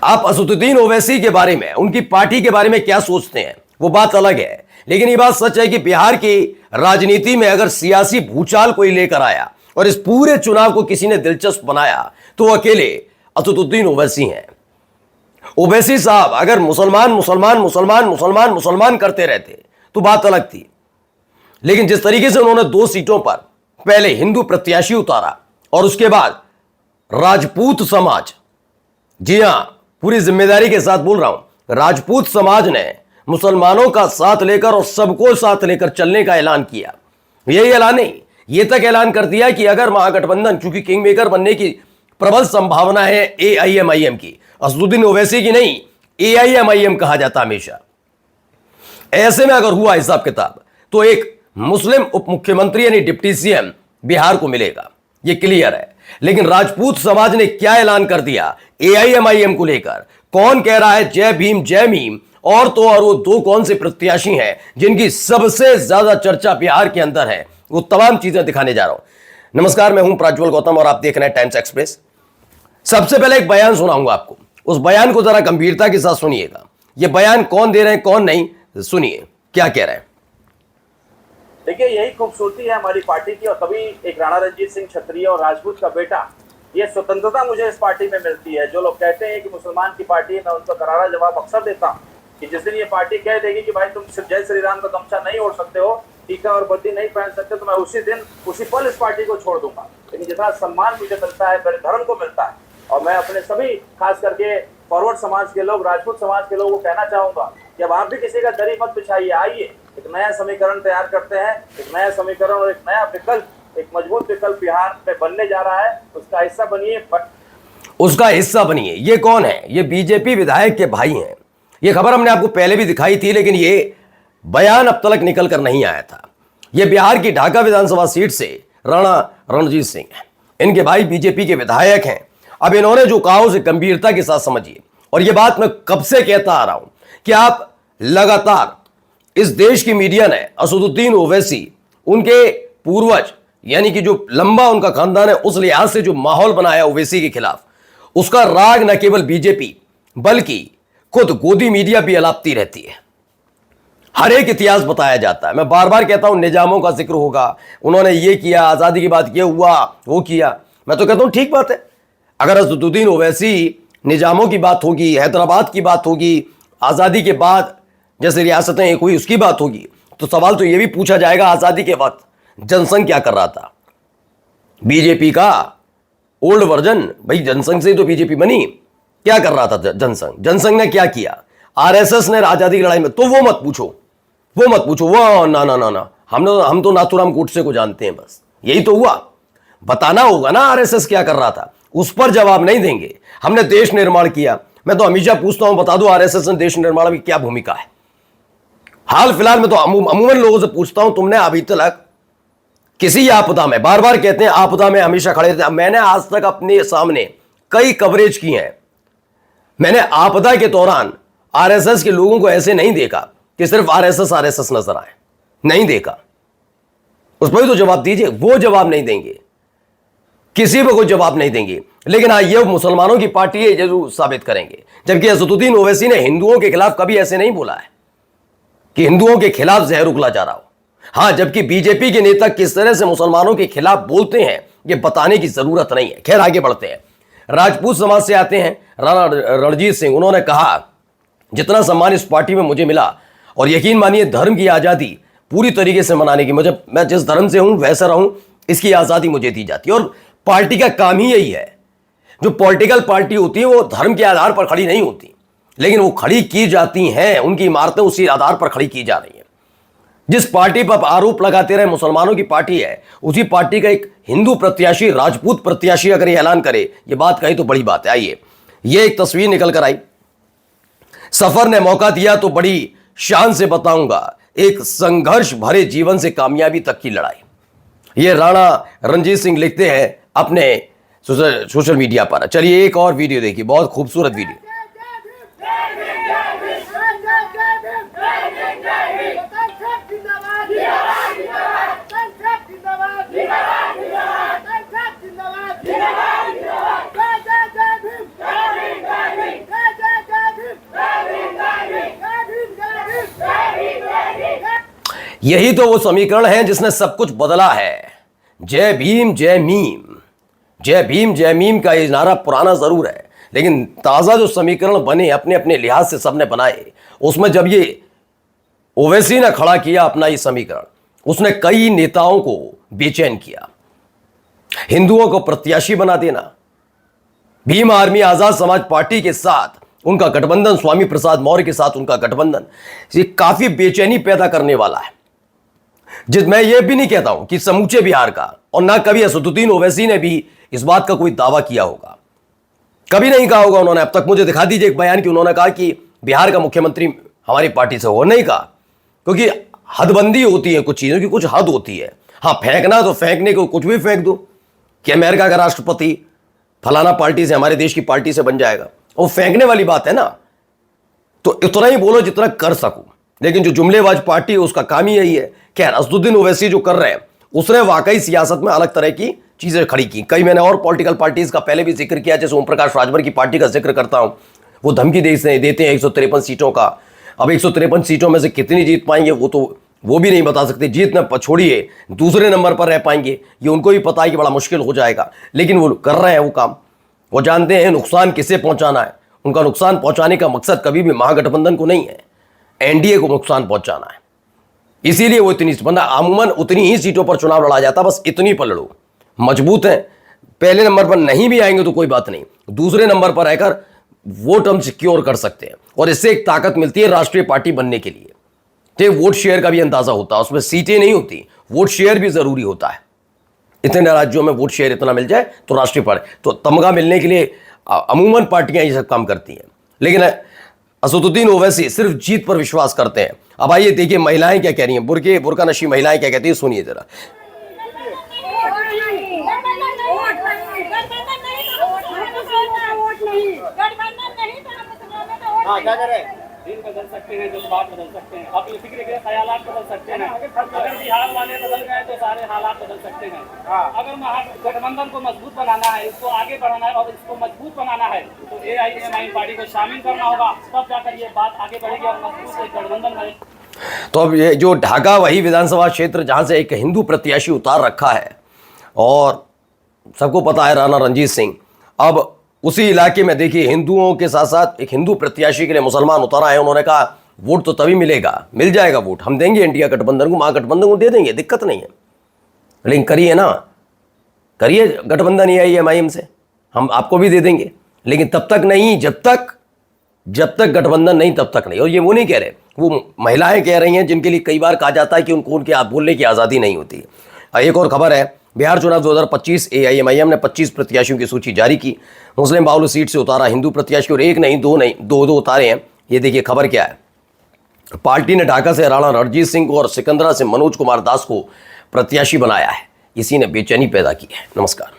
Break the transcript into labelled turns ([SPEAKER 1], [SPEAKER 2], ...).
[SPEAKER 1] आप असदुद्दीन ओवैसी के बारे में, उनकी पार्टी के बारे में क्या सोचते हैं वो बात अलग है, लेकिन ये बात सच है कि बिहार की राजनीति में अगर सियासी भूचाल कोई लेकर आया और इस पूरे चुनाव को किसी ने दिलचस्प बनाया तो वो अकेले असदुद्दीन ओवैसी हैं। ओवैसी साहब अगर मुसलमान मुसलमान मुसलमान मुसलमान मुसलमान करते रहते तो बात अलग थी, लेकिन जिस तरीके से उन्होंने 2 सीटों पर पहले हिंदू प्रत्याशी उतारा और उसके बाद राजपूत समाज, जी हां पूरी जिम्मेदारी के साथ बोल रहा हूं, राजपूत समाज ने मुसलमानों का साथ लेकर और सबको साथ लेकर चलने का ऐलान किया। यही ऐलान नहीं, ये तक ऐलान कर दिया कि अगर महागठबंधन, चूंकि किंग मेकर बनने की प्रबल संभावना है एआईएमआईएम की, असदुद्दीन ओवैसी की नहीं, एआईएमआईएम कहा जाता हमेशा। ऐसे में अगर हुआ हिसाब किताब तो एक मुस्लिम उप मुख्यमंत्री यानी डिप्टी सीएम बिहार को मिलेगा, यह क्लियर है। लेकिन राजपूत समाज ने क्या ऐलान कर दिया एआईएमआईएम को लेकर, कौन कह रहा है जय भीम जय मीम, और तो और वो 2 कौन से प्रत्याशी हैं जिनकी सबसे ज्यादा चर्चा बिहार के अंदर है, वो तमाम चीजें दिखाने जा रहा हूं। नमस्कार, मैं हूं प्रज्वल गौतम और आप देख रहे हैं टाइम्स एक्सप्रेस। सबसे पहले एक बयान सुनाऊंगा आपको, उस बयान को जरा गंभीरता के साथ सुनिएगा। यह बयान कौन दे रहे हैं कौन नहीं, सुनिए क्या कह रहे हैं।
[SPEAKER 2] देखिए, यही खूबसूरती है हमारी पार्टी की, और तभी एक राणा रणजीत सिंह क्षत्रिय और राजपूत का बेटा, ये स्वतंत्रता मुझे इस पार्टी में मिलती है। जो लोग कहते हैं कि मुसलमान की पार्टी है, मैं उनको करारा जवाब अक्सर देता हूं कि जिस दिन ये पार्टी कह देगी कि भाई तुम सिर्फ जय श्री राम का गमछा नहीं ओढ़ सकते हो, टीका और वर्दी नहीं पहन सकते, तो मैं उसी दिन उसी पल इस पार्टी को छोड़ दूंगा। लेकिन जितना सम्मान मुझे मिलता है, मेरे धर्म को मिलता है, और मैं अपने सभी खास करके फॉरवर्ड समाज के लोग, राजपूत समाज के लोगों को कहना चाहूंगा कि अब आप भी किसी का दरी मत बिछाइए, आइए एक नया समीकरण तैयार करते हैं। एक नया समीकरण और एक नया विकल्प, एक मजबूत विकल्प बिहार में बनने जा रहा है, उसका हिस्सा बनिए।
[SPEAKER 1] उसका हिस्सा बनिए। ये कौन है? ये बीजेपी विधायक के भाई हैं। ये खबर हमने आपको पहले भी दिखाई थी, लेकिन ये बयान अब तक निकल कर नहीं आया था। ये बिहार की ढाका विधानसभा सीट से राणा रणजीत सिंह हैं, इनके भाई बीजेपी के विधायक हैं। अब इन्होंने जो कहा उसे गंभीरता के साथ समझिए, और ये बात मैं कब से कहता आ रहा हूं कि आप लगातार इस देश की मीडिया ने असदुद्दीन ओवैसी, उनके पूर्वज यानी कि जो लंबा उनका खानदान है, उस लिहाज से जो माहौल बनाया ओवैसी के खिलाफ, उसका राग न केवल बीजेपी बल्कि खुद गोदी मीडिया भी अलापती रहती है। हर एक इतिहास बताया जाता है। मैं बार बार कहता हूं निजामों का जिक्र होगा, उन्होंने ये किया, आजादी के बाद ये हुआ वो किया। मैं तो कहता हूं ठीक बात है, अगर असदुद्दीन ओवैसी निजामों की बात होगी, हैदराबाद की बात होगी, आजादी के बाद जैसे रियासतें एक हुई उसकी बात होगी, तो सवाल तो यह भी पूछा जाएगा आजादी के वक्त जनसंघ क्या कर रहा था। बीजेपी का ओल्ड वर्जन, भाई जनसंघ से तो बीजेपी बनी, क्या कर रहा था जनसंघ? जनसंघ ने क्या किया? आरएसएस ने आजादी की लड़ाई में, तो वो मत पूछो, वो मत पूछो, वो ना ना ना ना, हम तो नाथूराम गोडसे को जानते हैं, बस यही तो हुआ। बताना होगा ना आरएसएस क्या कर रहा था, उस पर जवाब नहीं देंगे। हमने देश निर्माण किया, मैं तो हमेशा पूछता हूं, बता दो आरएसएस ने देश निर्माण में क्या भूमिका है। हाल फिलहाल में तो अमूमन लोगों से पूछता हूं, तुमने अभी तक किसी आपदा में, बार बार कहते हैं आपदा में हमेशा खड़े थे, मैंने आज तक अपने सामने कई कवरेज की हैं, मैंने आपदा के दौरान आरएसएस के लोगों को ऐसे नहीं देखा कि सिर्फ आरएसएस नजर आए, नहीं देखा। उस पर भी तो जवाब दीजिए। वो जवाब नहीं देंगे, किसी पर कोई जवाब नहीं देंगे। लेकिन हाँ, ये मुसलमानों की पार्टी है जरूर साबित करेंगे। जबकि असदुद्दीन ओवैसी ने हिंदुओं के खिलाफ कभी ऐसे नहीं बोला है कि हिंदुओं के खिलाफ जहर उगला जा रहा हो। हाँ, जबकि बीजेपी के नेता किस तरह से मुसलमानों के खिलाफ बोलते हैं ये बताने की जरूरत नहीं है। खैर आगे बढ़ते हैं, राजपूत समाज से आते हैं राणा रणजीत सिंह। उन्होंने कहा जितना सम्मान इस पार्टी में मुझे मिला, और यकीन मानिए धर्म की आजादी पूरी तरीके से मनाने की, मैं जिस धर्म से हूं वैसा रहूं, इसकी आजादी मुझे दी जाती है। और पार्टी का काम ही यही है। जो पॉलिटिकल पार्टी होती है वो धर्म के आधार पर खड़ी नहीं होती, लेकिन वो खड़ी की जाती हैं, उनकी इमारतें उसी आधार पर खड़ी की जा रही हैं। जिस पार्टी पर आरोप लगाते रहे मुसलमानों की पार्टी है, उसी पार्टी का एक हिंदू प्रत्याशी, राजपूत प्रत्याशी अगर ये ऐलान करे, ये बात कही तो बड़ी बात है। आइए, ये एक तस्वीर निकल कर आई। सफर ने मौका दिया तो बड़ी शान से बताऊंगा एक संघर्ष भरे जीवन से कामयाबी तक की लड़ाई। ये राणा रणजीत सिंह लिखते हैं अपने सोशल मीडिया पर। चलिए एक और वीडियो देखिए, बहुत खूबसूरत वीडियो। यही तो वो समीकरण है जिसने सब कुछ बदला है। जय भीम जय मीम, जय भीम जय मीम का ये नारा पुराना जरूर है, लेकिन ताजा जो समीकरण बने अपने अपने लिहाज से सबने बनाए, उसमें जब ये ओवैसी ने खड़ा किया अपना ये समीकरण, उसने कई नेताओं को बेचैन किया। हिंदुओं को प्रत्याशी बना देना, भीम आर्मी आजाद समाज पार्टी के साथ उनका गठबंधन, स्वामी प्रसाद मौर्य के साथ उनका गठबंधन, ये काफी बेचैनी पैदा करने वाला है। मैं ये भी नहीं कहता हूं कि समूचे बिहार का, और ना कभी असदुद्दीन ओवैसी ने भी इस बात का कोई दावा किया होगा, कभी नहीं कहा होगा उन्होंने। अब तक मुझे दिखा दीजिए एक बयान कि उन्होंने कहा कि बिहार का मुख्यमंत्री हमारी पार्टी से हो, नहीं कहा, क्योंकि हदबंदी होती है कुछ चीजों की, कुछ हद होती है। हाँ, फेंकना तो फेंकने को कुछ भी फेंक दो कि अमेरिका का राष्ट्रपति फलाना पार्टी से, हमारे देश की पार्टी से बन जाएगा, वो फेंकने वाली बात है ना। तो इतना ही बोलो जितना कर सकूं, लेकिन जो जुमलेबाज पार्टी है उसका काम ही यही है। खैर, असदुद्दीन ओवैसी जो कर रहे हैं उसने वाकई सियासत में अलग तरह की चीजें खड़ी की। कई मैंने और पॉलिटिकल पार्टीज का पहले भी जिक्र किया, जैसे ओम प्रकाश राजभर की पार्टी का जिक्र करता हूं, वो धमकी देते हैं 153 सीटों का। अब 153 सीटों में से कितनी जीत पाएंगे वो भी नहीं बता सकते। जीतना छोड़िए, दूसरे नंबर पर रह पाएंगे ये उनको भी पता है कि बड़ा मुश्किल हो जाएगा, लेकिन वो कर रहे हैं वो काम। वो जानते हैं नुकसान किसे पहुंचाना है। उनका नुकसान पहुंचाने का मकसद कभी भी महागठबंधन को नहीं है, एनडीए को नुकसान पहुंचाना है। इसीलिए वो इतनी बंदा अमूमन उतनी ही सीटों पर चुनाव लड़ा जाता, बस इतनी पर लड़ो। मजबूत है, पहले नंबर पर नहीं भी आएंगे तो कोई बात नहीं, दूसरे नंबर पर रहकर वोट हम सिक्योर कर सकते हैं, और इससे एक ताकत मिलती है राष्ट्रीय पार्टी बनने के लिए। तो वोट शेयर का भी अंदाजा होता है, उसमें सीटें नहीं होती, वोट शेयर भी जरूरी होता है। इतने राज्यों में वोट शेयर इतना मिल जाए तो राष्ट्रीय पार्टी, तो तमगा मिलने के लिए अमूमन पार्टियां ये सब काम करती हैं। लेकिन असदुद्दीन ओवैसी सिर्फ जीत पर विश्वास करते हैं। अब आइए देखिए महिलाएं क्या कह रही हैं, बुर्का नशी महिलाएं क्या कहती हैं, सुनिए जरा।
[SPEAKER 3] क्या करें, दिन बदल सकते हैं, जज्बात बदल सकते हैं, अपनी फिक्र के ख्यालात बदल सकते हैं। अगर बिहार वाले बदल गए तो सारे हालात बदल सकते हैं। अगर महागठबंधन को मजबूत बनाना है, इसको आगे बढ़ाना है और इसको मजबूत बनाना है तो AIMIM पार्टी को शामिल करना होगा, तब जाकर ये बात आगे बढ़ेगी और मजबूत एक गठबंधन बने।
[SPEAKER 1] तो अब ये जो ढाका वही विधानसभा क्षेत्र जहां से एक हिंदू प्रत्याशी उतार रखा है, और सबको पता है राणा रणजीत सिंह, अब उसी इलाके में देखिए हिंदुओं के साथ साथ एक हिंदू प्रत्याशी के लिए मुसलमान उतारा है। उन्होंने कहा वोट तो तभी मिलेगा, मिल जाएगा वोट, हम देंगे इंडिया गठबंधन को, महागठबंधन को दे देंगे, दिक्कत नहीं है। लेकिन करिए ना, करिए गठबंधन AIMIM से, हम आपको भी दे देंगे, लेकिन तब तक नहीं जब तक गठबंधन नहीं, तब तक नहीं। और ये वो नहीं कह रहे, वो महिलाएं कह रही हैं जिनके लिए कई बार कहा जाता है कि उनको उनके आप बोलने की आज़ादी नहीं होती। एक और खबर है, बिहार चुनाव 2025 AIMIM ने 25 प्रत्याशियों की सूची जारी की। मुस्लिम बाहुल्य सीट से उतारा हिंदू प्रत्याशी, और एक नहीं दो उतारे हैं। ये देखिए खबर क्या है, पार्टी ने ढाका से राणा रणजीत सिंह को और सिकंदरा से मनोज कुमार दास को प्रत्याशी बनाया है। इसी ने बेचैनी पैदा की है। नमस्कार।